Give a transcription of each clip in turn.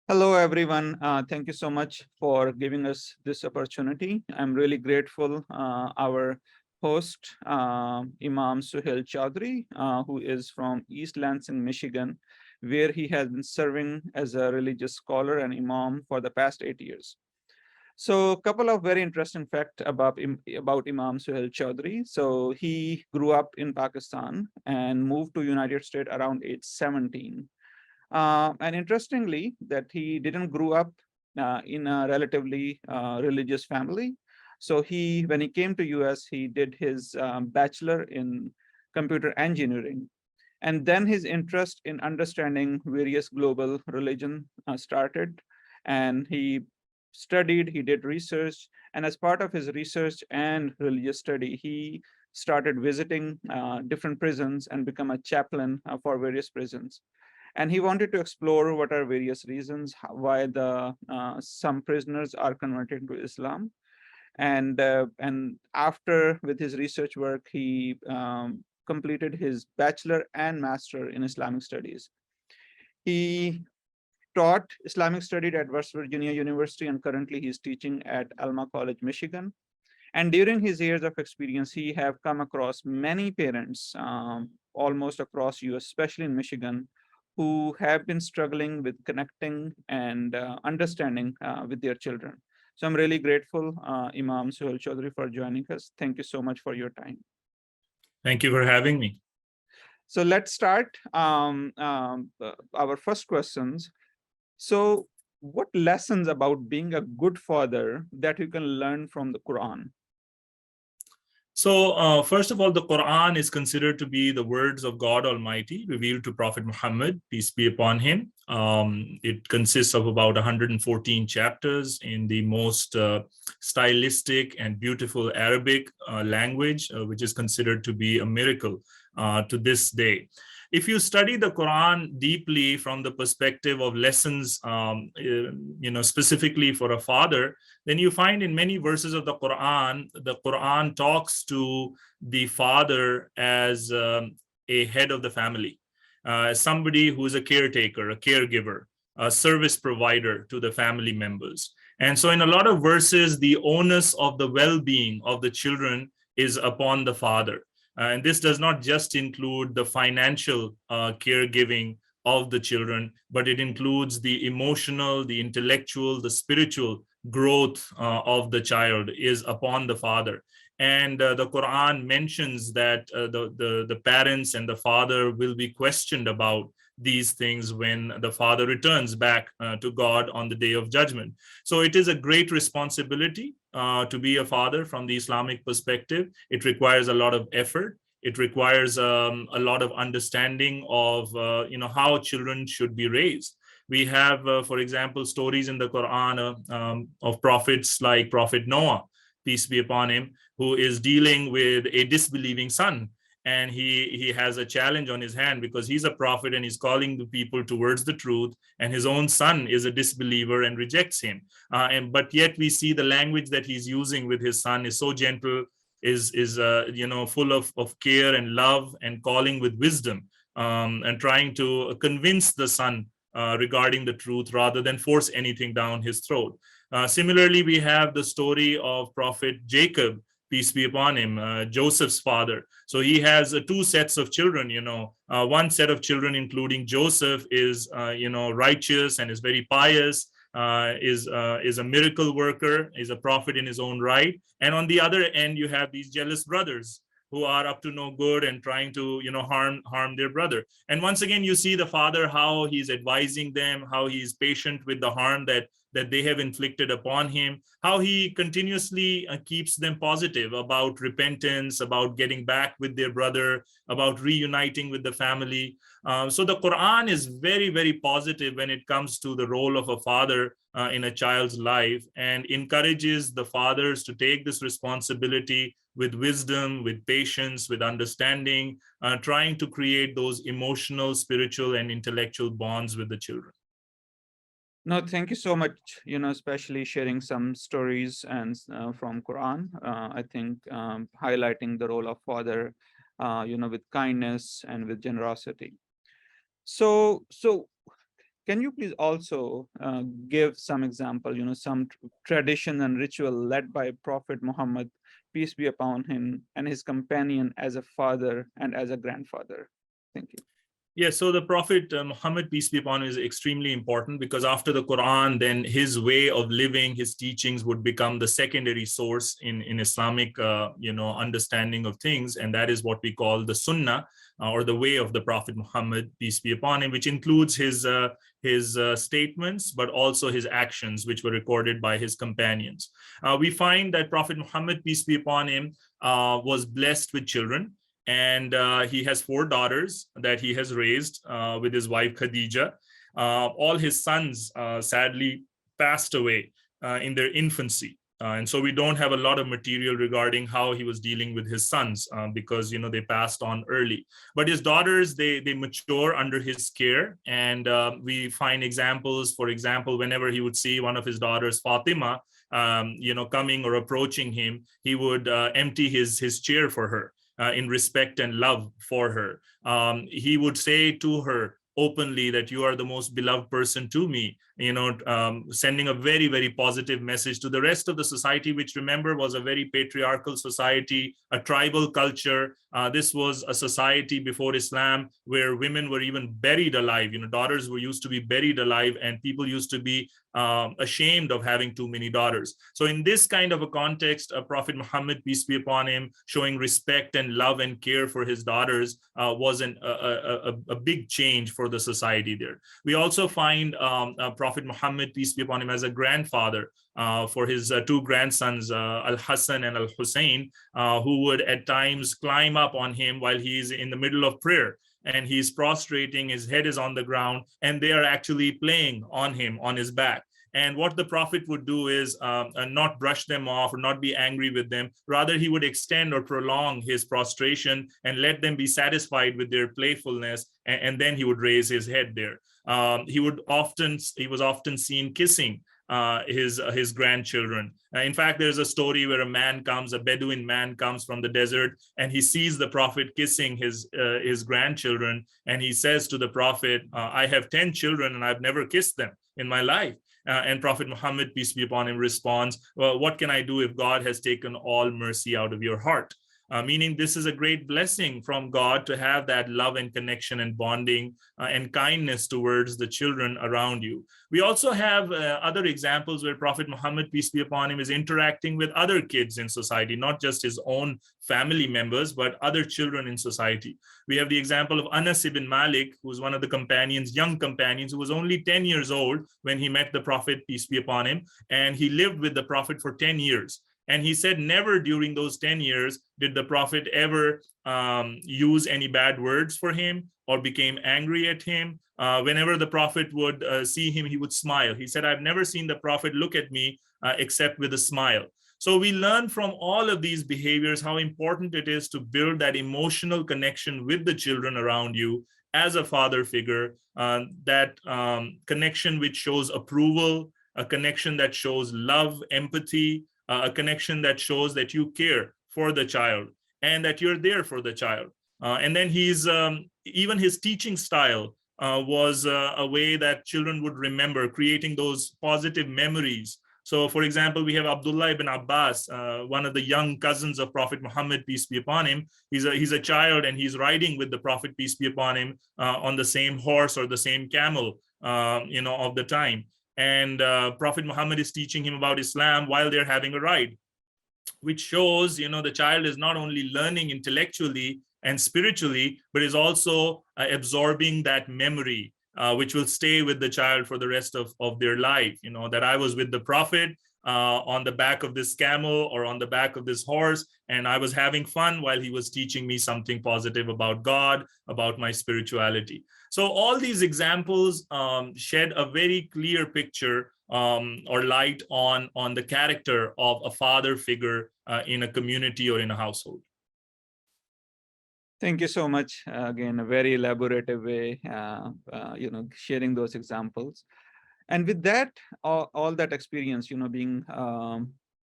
Hello, everyone. Thank you so much for giving us this opportunity. I'm really grateful. Our host, Imam Sohail Chaudhry, who is from East Lansing, Michigan, where he has been serving as a religious scholar and imam for the past 8 years. So, a couple of very interesting facts about Imam Sohail Chaudhry. So, he grew up in Pakistan and moved to United States around age 17. And interestingly, that he didn't grow up in a relatively religious family. So when he came to US, he did his bachelor in computer engineering. And then his interest in understanding various global religion started. And he studied, he did research. And as part of his research and religious study, he started visiting different prisons and become a chaplain for various prisons. And he wanted to explore what are various reasons why the some prisoners are converted to Islam. And after with his research work, he completed his bachelor and master in Islamic studies. He taught Islamic studies at West Virginia University, and currently he's teaching at Alma College, Michigan. And during his years of experience, he have come across many parents almost across US, especially in Michigan, who have been struggling with connecting and understanding with their children. So I'm really grateful, Imam Suhail Chaudhry, for joining us. Thank you so much for your time. Thank you for having me. So let's start our first questions. So what lessons about being a good father that you can learn from the Quran? So first of all, the Quran is considered to be the words of God Almighty revealed to Prophet Muhammad, peace be upon him. It consists of about 114 chapters in the most stylistic and beautiful Arabic language, which is considered to be a miracle to this day. If you study the Quran deeply from the perspective of lessons, specifically for a father, then you find in many verses of the Quran talks to the father as a head of the family, as somebody who is a caretaker, a caregiver, a service provider to the family members. And so in a lot of verses, the onus of the well-being of the children is upon the father. And this does not just include the financial caregiving of the children, but it includes the emotional, the intellectual, the spiritual growth of the child is upon the father. And the Quran mentions that the parents and the father will be questioned about these things when the father returns back to God on the day of judgment. So it is a great responsibility to be a father from the Islamic perspective. It requires a lot of effort. It requires a lot of understanding of how children should be raised. We have, for example, stories in the Quran of prophets like Prophet Noah, peace be upon him, who is dealing with a disbelieving son. And he has a challenge on his hand because he's a prophet and he's calling the people towards the truth, and his own son is a disbeliever and rejects him. But yet we see the language that he's using with his son is so gentle, is full of care and love, and calling with wisdom, and trying to convince the son regarding the truth rather than force anything down his throat. Similarly, we have the story of Prophet Jacob, peace be upon him, Joseph's father. So he has two sets of children. One set of children, including Joseph, is righteous and is very pious, is a miracle worker, is a prophet in his own right. And on the other end, you have these jealous brothers who are up to no good and trying to harm their brother. And once again, you see the father, how he's advising them, how he's patient with the harm that they have inflicted upon him, how he continuously keeps them positive about repentance, about getting back with their brother, about reuniting with the family. So the Quran is very, very positive when it comes to the role of a father in a child's life, and encourages the fathers to take this responsibility with wisdom, with patience, with understanding, trying to create those emotional, spiritual, and intellectual bonds with the children. No, thank you so much, especially sharing some stories and from Quran. I think highlighting the role of father, with kindness and with generosity. So can you please also give some example, some tradition and ritual led by Prophet Muhammad, peace be upon him, and his companion as a father and as a grandfather? Thank you. Yeah, so the Prophet Muhammad, peace be upon him, is extremely important because after the Quran, then his way of living, his teachings would become the secondary source in Islamic, understanding of things, and that is what we call the Sunnah, or the way of the Prophet Muhammad, peace be upon him, which includes his statements, but also his actions, which were recorded by his companions. We find that Prophet Muhammad, peace be upon him, was blessed with children, and he has 4 daughters that he has raised with his wife Khadija. All his sons sadly passed away in their infancy. And so we don't have a lot of material regarding how he was dealing with his sons, because they passed on early. But his daughters, they mature under his care, and we find examples. For example, whenever he would see one of his daughters, Fatima, coming or approaching him, he would empty his chair for her, in respect and love for her. He would say to her openly that you are the most beloved person to me, sending a very, very positive message to the rest of the society, which, remember, was a very patriarchal society, a tribal culture. This was a society before Islam where women were even buried alive. Daughters were used to be buried alive, and people used to be ashamed of having too many daughters. So in this kind of a context, Prophet Muhammad, peace be upon him, showing respect and love and care for his daughters was a big change for the society there. We also find Prophet Muhammad, peace be upon him, as a grandfather for his 2 grandsons, Al-Hassan and Al-Hussein, who would at times climb up on him while he's in the middle of prayer, and he's prostrating, his head is on the ground, and they are actually playing on him, on his back. And what the Prophet would do is not brush them off or not be angry with them. Rather, he would extend or prolong his prostration and let them be satisfied with their playfulness, and then he would raise his head there. He was often seen kissing his grandchildren. In fact, there's a story where a Bedouin man comes from the desert, and he sees the Prophet kissing his grandchildren, and he says to the Prophet, I have 10 children and I've never kissed them in my life. And Prophet Muhammad, peace be upon him, responds, well, what can I do if God has taken all mercy out of your heart? Meaning this is a great blessing from God to have that love and connection and bonding and kindness towards the children around you. We also have other examples where Prophet Muhammad, peace be upon him, is interacting with other kids in society, not just his own family members, but other children in society. We have the example of Anas ibn Malik, who was one of the young companions, who was only 10 years old when he met the Prophet, peace be upon him, and he lived with the Prophet for 10 years. And he said never during those 10 years did the Prophet ever use any bad words for him or became angry at him. Whenever the Prophet would see him, he would smile. He said, I've never seen the Prophet look at me except with a smile. So we learn from all of these behaviors how important it is to build that emotional connection with the children around you as a father figure, that connection which shows approval, a connection that shows love, empathy, a connection that shows that you care for the child and that you're there for the child. And then even his teaching style was a way that children would remember, creating those positive memories. So, for example, we have Abdullah ibn Abbas, one of the young cousins of Prophet Muhammad, peace be upon him. He's a child, and he's riding with the Prophet, peace be upon him, on the same horse or the same camel, of the time. And Prophet Muhammad is teaching him about Islam while they're having a ride, which shows, the child is not only learning intellectually and spiritually, but is also absorbing that memory, which will stay with the child for the rest of their life. That I was with the Prophet on the back of this camel or on the back of this horse, and I was having fun while he was teaching me something positive about God, about my spirituality. So all these examples shed a very clear picture or light on the character of a father figure in a community or in a household. Thank you so much. Again, a very elaborative way, sharing those examples. And with that, all that experience, being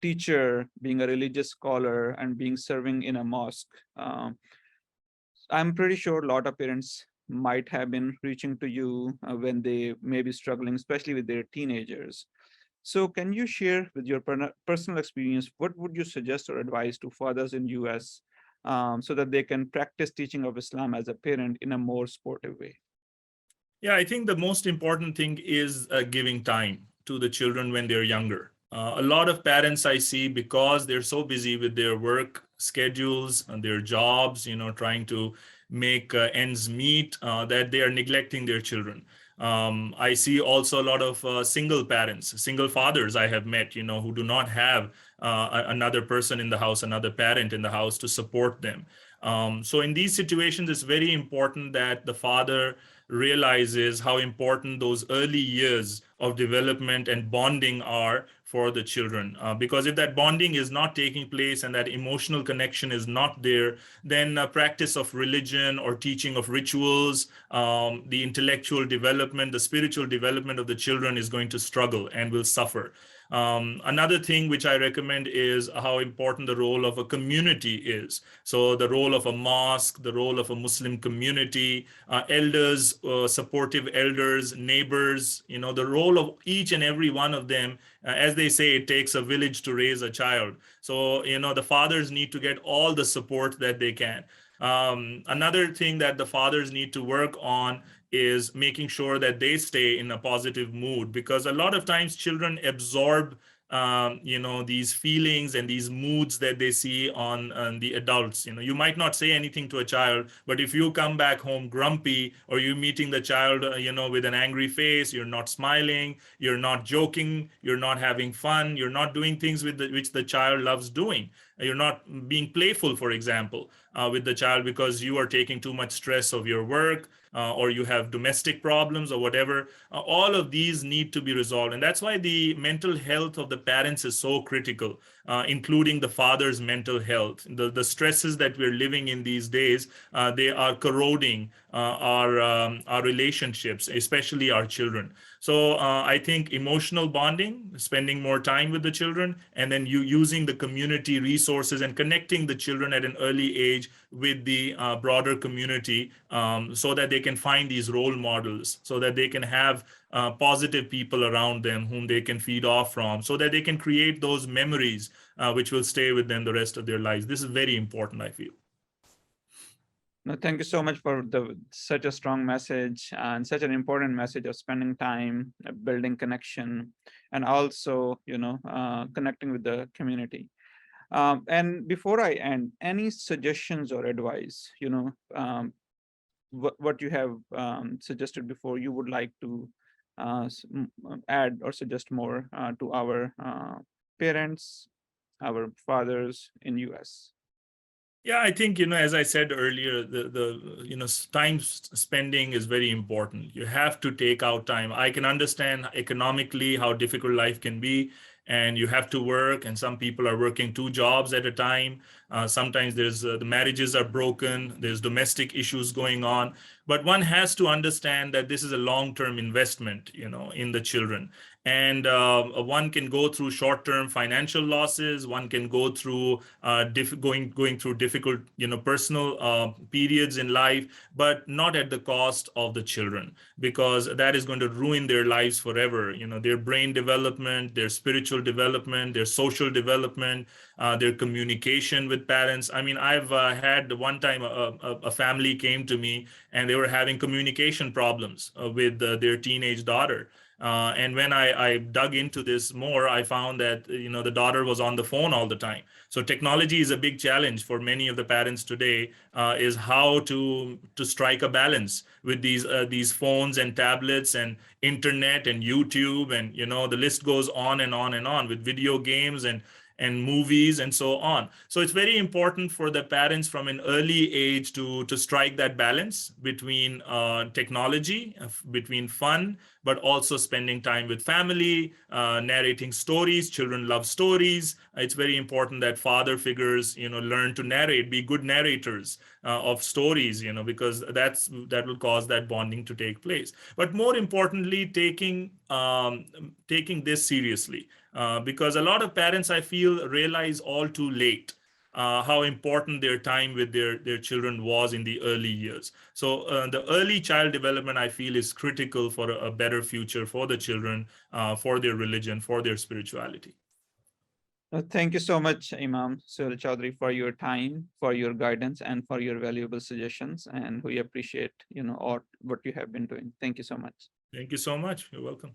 teacher, being a religious scholar, and being serving in a mosque, I'm pretty sure a lot of parents might have been reaching to you when they may be struggling, especially with their teenagers. So can you share with your personal experience, what would you suggest or advise to fathers in US so that they can practice teaching of Islam as a parent in a more sportive way? Yeah, I think the most important thing is giving time to the children when they're younger. A lot of parents I see, because they're so busy with their work schedules and their jobs, trying to make ends meet, that they are neglecting their children. I see also a lot of single parents, single fathers I have met, who do not have another person in the house, another parent in the house to support them. So in these situations, it's very important that the father realizes how important those early years of development and bonding are for the children. Because if that bonding is not taking place and that emotional connection is not there, then practice of religion or teaching of rituals, the intellectual development, the spiritual development of the children is going to struggle and will suffer. Another thing which I recommend is how important the role of a community is. So the role of a mosque, the role of a Muslim community, elders, supportive elders, neighbors, the role of each and every one of them. As they say, it takes a village to raise a child. So, the fathers need to get all the support that they can. Another thing that the fathers need to work on is making sure that they stay in a positive mood, because a lot of times children absorb these feelings and these moods that they see on the adults. You might not say anything to a child, but if you come back home grumpy, or you meeting the child with an angry face, you're not smiling, you're not joking, you're not having fun, you're not doing things which the child loves doing, you're not being playful, for example, with the child, because you are taking too much stress of your work, or you have domestic problems or whatever. All of these need to be resolved. And that's why the mental health of the parents is so critical, including the father's mental health. The stresses that we're living in these days, they are corroding our relationships, especially our children. So I think emotional bonding, spending more time with the children, and then you using the community resources and connecting the children at an early age with the broader community, so that they can find these role models, so that they can have positive people around them whom they can feed off from, so that they can create those memories which will stay with them the rest of their lives. This is very important, I feel. No, thank you so much for such a strong message and such an important message of spending time, building connection, and also, connecting with the community. And before I end, any suggestions or advice, what you have suggested before, you would like to add or suggest more to our parents, our fathers in US? Yeah, I think, as I said earlier, time spending is very important. You have to take out time. I can understand economically how difficult life can be, and you have to work, and some people are working two jobs at a time. Sometimes there's the marriages are broken, there's domestic issues going on, but one has to understand that this is a long-term investment, in the children. And one can go through short-term financial losses, one can go through going through difficult personal periods in life, but not at the cost of the children, because that is going to ruin their lives forever. Their brain development, their spiritual development, their social development, their communication with parents. I mean, I've had one time a family came to me, and they were having communication problems with their teenage daughter. And when I dug into this more, I found that the daughter was on the phone all the time. So technology is a big challenge for many of the parents today. Is how to strike a balance with these phones and tablets and internet and YouTube, and the list goes on and on and on, with video games and movies and so on. So it's very important for the parents from an early age to strike that balance between technology, between fun, but also spending time with family, narrating stories. Children love stories. It's very important that father figures, learn to narrate, be good narrators of stories, because that will cause that bonding to take place. But more importantly, taking this seriously, because a lot of parents, I feel, realize all too late how important their time with their children was in the early years. So the early child development, I feel, is critical for a better future for the children, for their religion, for their spirituality. Thank you so much, Imam Sohail Chaudhry, for your time, for your guidance, and for your valuable suggestions. And we appreciate, all what you have been doing. Thank you so much. Thank you so much. You're welcome.